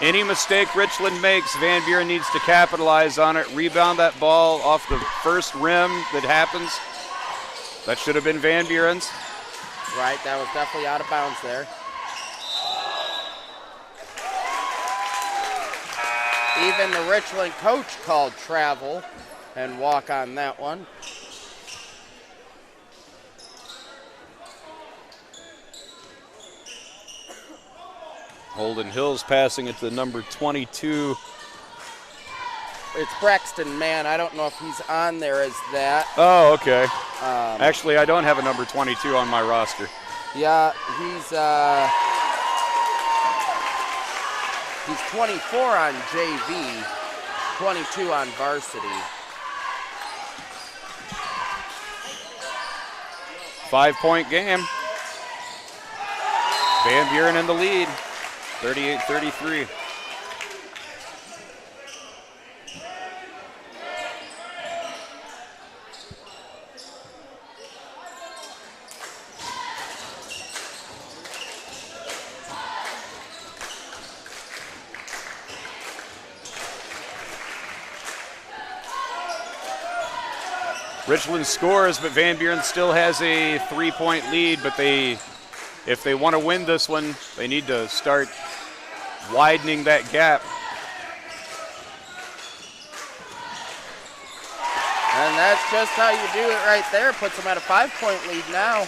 Any mistake Richland makes, Van Buren needs to capitalize on it. Rebound that ball off the first rim that happens. That should have been Van Buren's. Right, that was definitely out of bounds there. Even the Richland coach called travel and walk on that one. Holden Hills passing it to number 22. It's Braxton Mann. I don't know if he's on there as that. Oh, okay. Actually, I don't have a number 22 on my roster. Yeah, he's 24 on JV, 22 on varsity. 5-point game. Van Buren in the lead, 38-33. Richland scores, but Van Buren still has a 3-point lead, but if they want to win this one, they need to start widening that gap. And that's just how you do it right there. Puts them at a 5-point lead now.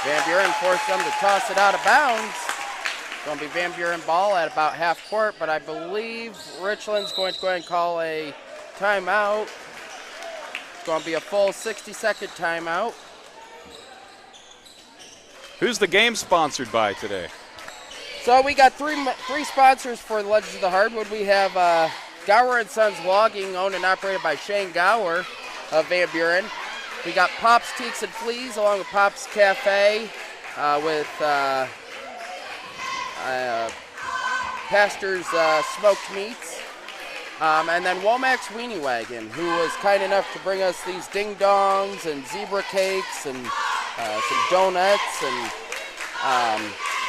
Van Buren forced them to toss it out of bounds. It's going to be Van Buren ball at about half court, but I believe Richland's going to go ahead and call a timeout. It's going to be a full 60-second timeout. Who's the game sponsored by today? So we got three sponsors for the Legends of the Hardwood. We have Gower & Sons Logging, owned and operated by Shane Gower of Van Buren. We got Pop's Teaks and Fleas along with Pop's Cafe with Pastor's Smoked Meats. And then Womack's Weenie Wagon, who was kind enough to bring us these ding-dongs and zebra cakes and some donuts and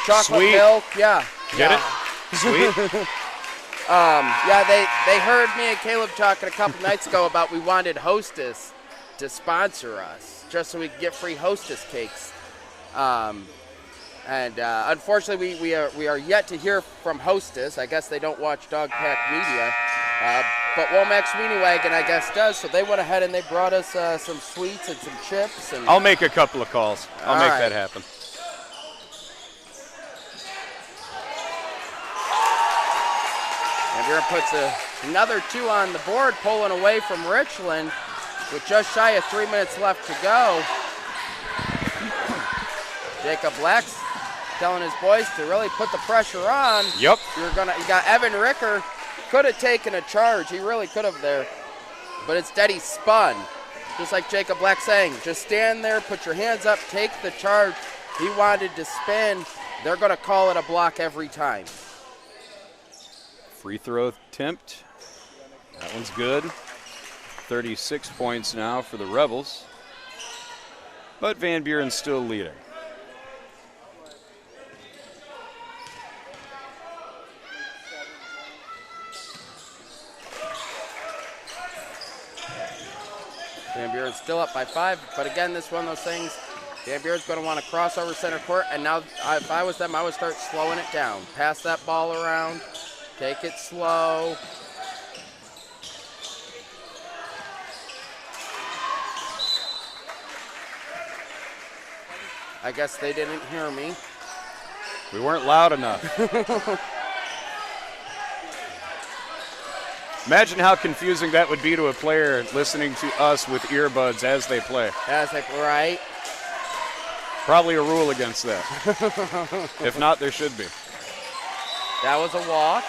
chocolate Sweet. milk. Yeah. Get yeah. it? Sweet. They heard me and Caleb talking a couple nights ago about we wanted Hostess to sponsor us, just so we could get free Hostess cakes. Unfortunately, we are yet to hear from Hostess. I guess they don't watch Dog Pack Media. But Womack's Weenie Wagon, I guess, does. So they went ahead and they brought us some sweets and some chips. And I'll make a couple of calls. I'll make that happen. And Buren puts another 2 on the board, pulling away from Richland with just shy of 3 minutes left to go. Jacob Black's telling his boys to really put the pressure on. Yep. You got Evan Ricker, could have taken a charge. He really could have there. But instead he spun. Just like Jacob Black saying, just stand there, put your hands up, take the charge. He wanted to spin. They're going to call it a block every time. Free throw attempt. That one's good. 36 points now for the Rebels. But Van Buren's still leading. Van Buren's still up by 5, but again, this is one of those things. Van Buren's going to want to cross over center court, and now if I was them, I would start slowing it down. Pass that ball around, take it slow. I guess they didn't hear me. We weren't loud enough. Imagine how confusing that would be to a player listening to us with earbuds as they play. That's like, right. Probably a rule against that. If not, there should be. That was a walk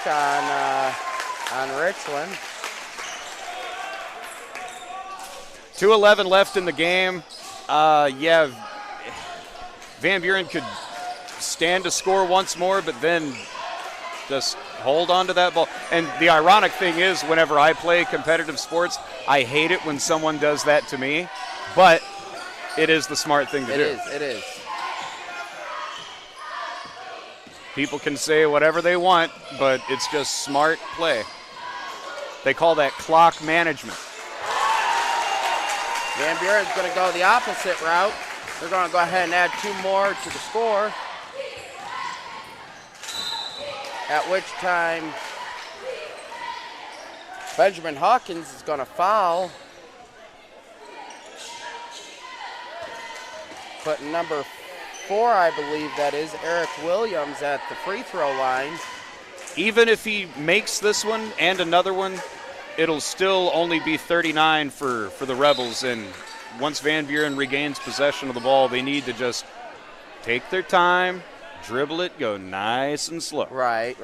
on Richland. 2:11 left in the game. Van Buren could stand to score once more, but then just hold on to that ball. And the ironic thing is, whenever I play competitive sports, I hate it when someone does that to me, but it is the smart thing to do. It is. People can say whatever they want, but it's just smart play. They call that clock management. Van Buren's going to go the opposite route. They're going to go ahead and add 2 more to the score. At which time Benjamin Hawkins is going to foul. But number 4, I believe that is, Eric Williams at the free throw line. Even if he makes this one and another one, it'll still only be 39 for the Rebels. And once Van Buren regains possession of the ball, they need to just take their time, dribble it, go nice and slow. Right.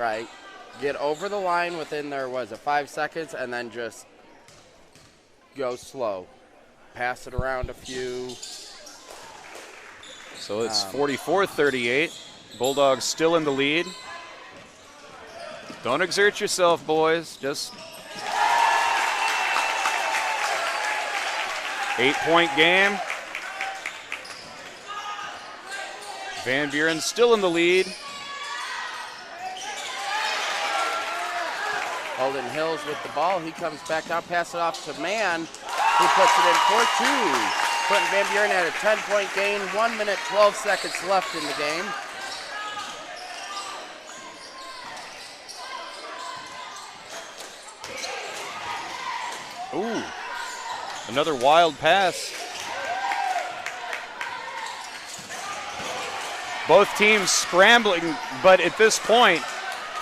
Get over the line within their, 5 seconds, and then just go slow. Pass it around a few. So it's 44-38. Bulldogs still in the lead. Don't exert yourself, boys. Just 8-point game. Van Buren still in the lead. Holden Hills with the ball. He comes back down, pass it off to Mann, who puts it in for 2. Putting Van Buren at a 10-point gain. 1 minute, 12 seconds left in the game. Ooh, another wild pass. Both teams scrambling, but at this point,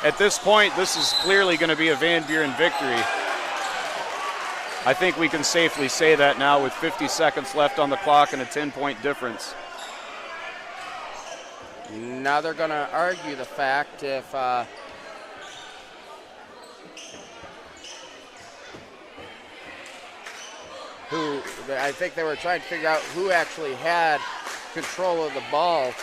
this is clearly going to be a Van Buren victory. I think we can safely say that now with 50 seconds left on the clock and a 10-point difference. Now they're going to argue the fact if I think they were trying to figure out who actually had control of the ball.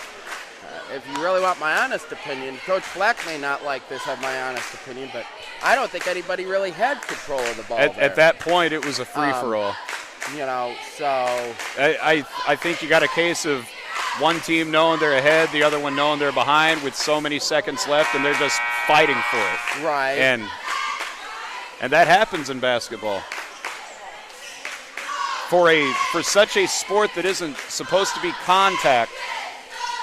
If you really want my honest opinion, Coach Black may not like this, have my honest opinion, but I don't think anybody really had control of the ball At that point, it was a free-for-all. So I think you got a case of one team knowing they're ahead, the other one knowing they're behind with so many seconds left, and they're just fighting for it. Right. And that happens in basketball. For such a sport that isn't supposed to be contact,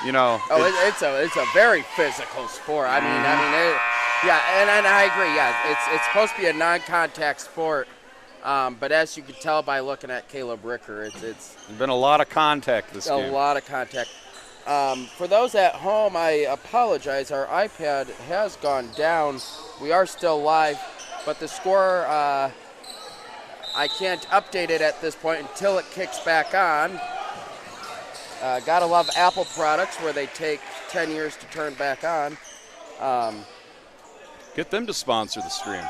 you know. Oh, it's a very physical sport. I mean, and I agree. Yeah, it's supposed to be a non-contact sport. But as you can tell by looking at Caleb Ricker, it's There's been a lot of contact this game. A lot of contact. For those at home, I apologize. Our iPad has gone down. We are still live, but the score, I can't update it at this point until it kicks back on. Gotta love Apple products where they take 10 years to turn back on. Get them to sponsor the stream.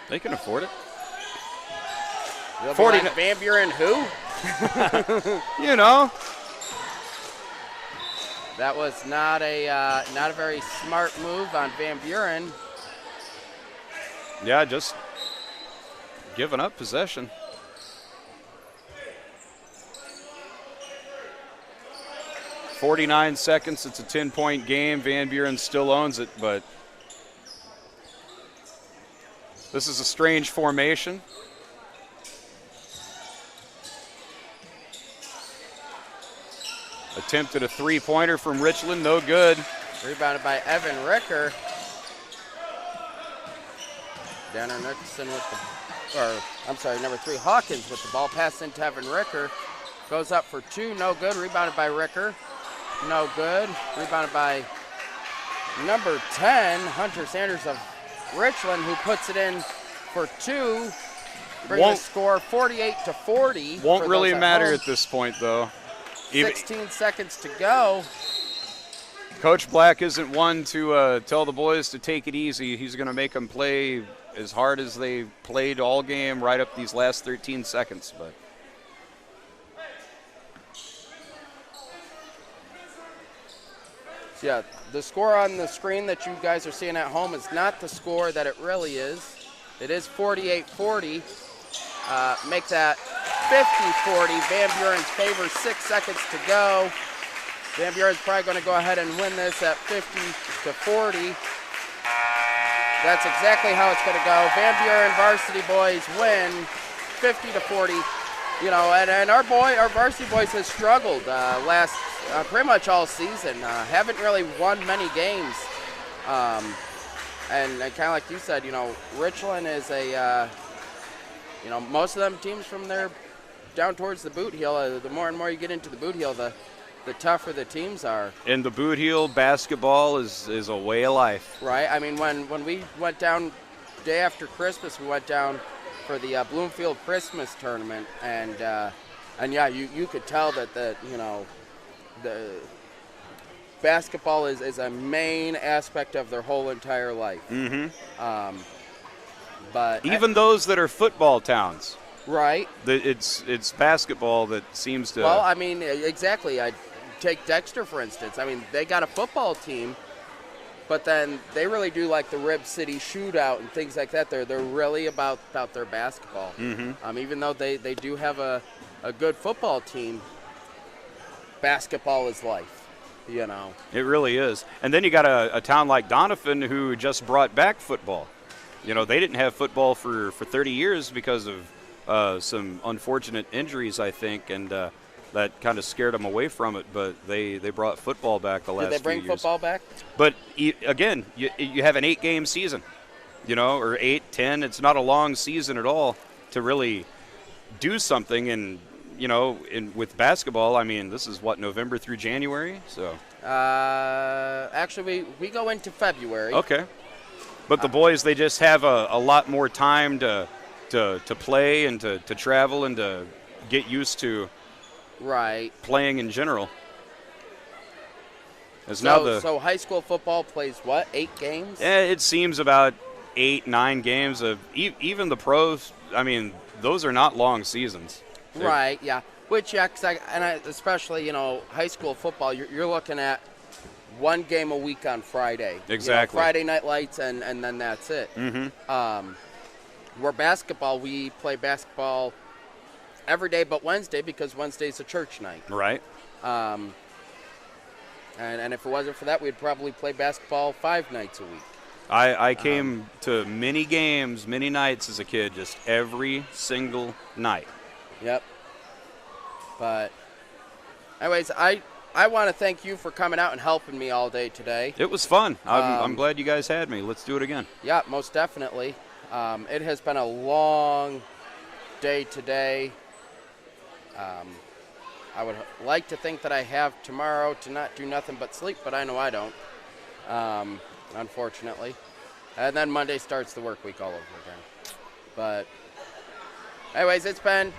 They can afford it. 40 like Van Buren who? You know. That was not a very smart move on Van Buren. Yeah, just giving up possession. .49 seconds. It's a 10-point game. Van Buren still owns it, but this is a strange formation. Attempted a three-pointer from Richland, no good. Rebounded by Evan Ricker. Danner Nicholson number 3, Hawkins with the ball. Pass into Evan Ricker. Goes up for 2, no good. Rebounded by Ricker. No good. Rebounded by number 10, Hunter Sanders of Richland, who puts it in for 2. Bring the score 48-40. Won't really matter at this point, though. 16 seconds to go. Coach Black isn't one to tell the boys to take it easy. He's going to make them play as hard as they played all game right up these last 13 seconds. But yeah, the score on the screen that you guys are seeing at home is not the score that it really is. It is 48-40. Make that 50-40. Van Buren's favor, 6 seconds to go. Van Buren's probably going to go ahead and win this at 50-40. That's exactly how it's going to go. Van Buren varsity boys win 50-40. You know, and our varsity boys has struggled pretty much all season. Haven't really won many games. And kind of like you said, you know, Richland is you know, most of them teams from there down towards the boot heel, the more and more you get into the boot heel, the tougher the teams are. In the boot heel, basketball is a way of life. Right. I mean, when we went down day after Christmas, we went down for the Bloomfield Christmas tournament, and yeah, you could tell that the basketball is a main aspect of their whole entire life. Mm-hmm. But even those that are football towns, right? It's basketball that seems to. Well, I mean, exactly. I take Dexter for instance. I mean, they got a football team, but then they really do like the Rib City Shootout and things like that. They're really about their basketball. Mm-hmm. Even though they do have a good football team, basketball is life. You know. It really is. And then you got a town like Doniphan who just brought back football. You know, they didn't have football for 30 years because of some unfortunate injuries, I think, and that kind of scared them away from it. But they brought football back the last few years. Did they bring football back? But again, you have an 8-game season, you know, or 8, 10. It's not a long season at all to really do something. And, you know, with basketball, I mean, this is what, November through January? So. Actually, we go into February. Okay. But the boys, they just have a lot more time to play and to travel and to get used to playing in general. So high school football plays what, 8 games? It seems about 8, 9 games. Even the pros, I mean, those are not long seasons. Right, yeah. Which, yeah, especially, you know, high school football, you're looking at 1 game a week on Friday. Exactly. You know, Friday night lights, and then that's it. Mm-hmm. Where basketball, we play basketball every day but Wednesday because Wednesday's a church night. Right. And if it wasn't for that, we'd probably play basketball 5 nights a week. I came to many games, many nights as a kid, just every single night. Yep. But anyways, I want to thank you for coming out and helping me all day today. It was fun. I'm glad you guys had me. Let's do it again. Yeah, most definitely. It has been a long day today. I would like to think that I have tomorrow to not do nothing but sleep, but I know I don't, unfortunately. And then Monday starts the work week all over again. But anyways, it's been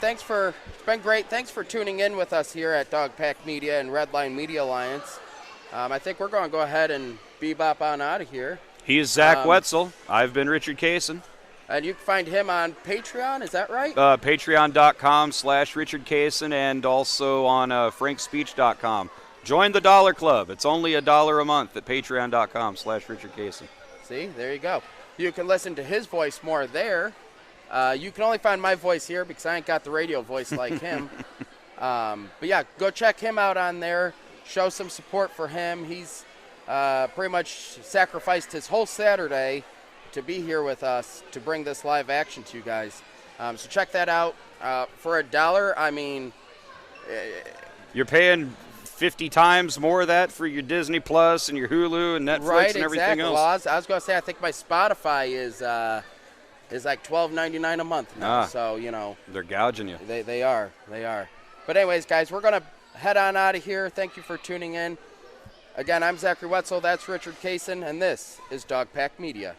great. Thanks for tuning in with us here at Dog Pack Media and Redline Media Alliance. I think we're going to go ahead and bebop on out of here. He is Zach Wetzel. I've been Richard Kaysen. And you can find him on Patreon, is that right? Patreon.com/Richard Kaysen and also on frankspeech.com. Join the Dollar Club. It's only $1 a month at patreon.com/Richard Kaysen. See, there you go. You can listen to his voice more there. You can only find my voice here because I ain't got the radio voice like him. But yeah, go check him out on there. Show some support for him. He's pretty much sacrificed his whole Saturday to be here with us to bring this live action to you guys. So check that out. For $1, I mean, you're paying 50 times more of that for your Disney Plus and your Hulu and Netflix and everything else. Well, I was going to say, I think my Spotify is like $12.99 a month now. So, you know. They're gouging you. They are. But anyways, guys, we're going to head on out of here. Thank you for tuning in. Again, I'm Zachary Wetzel. That's Richard Kaysen, and this is Dog Pack Media.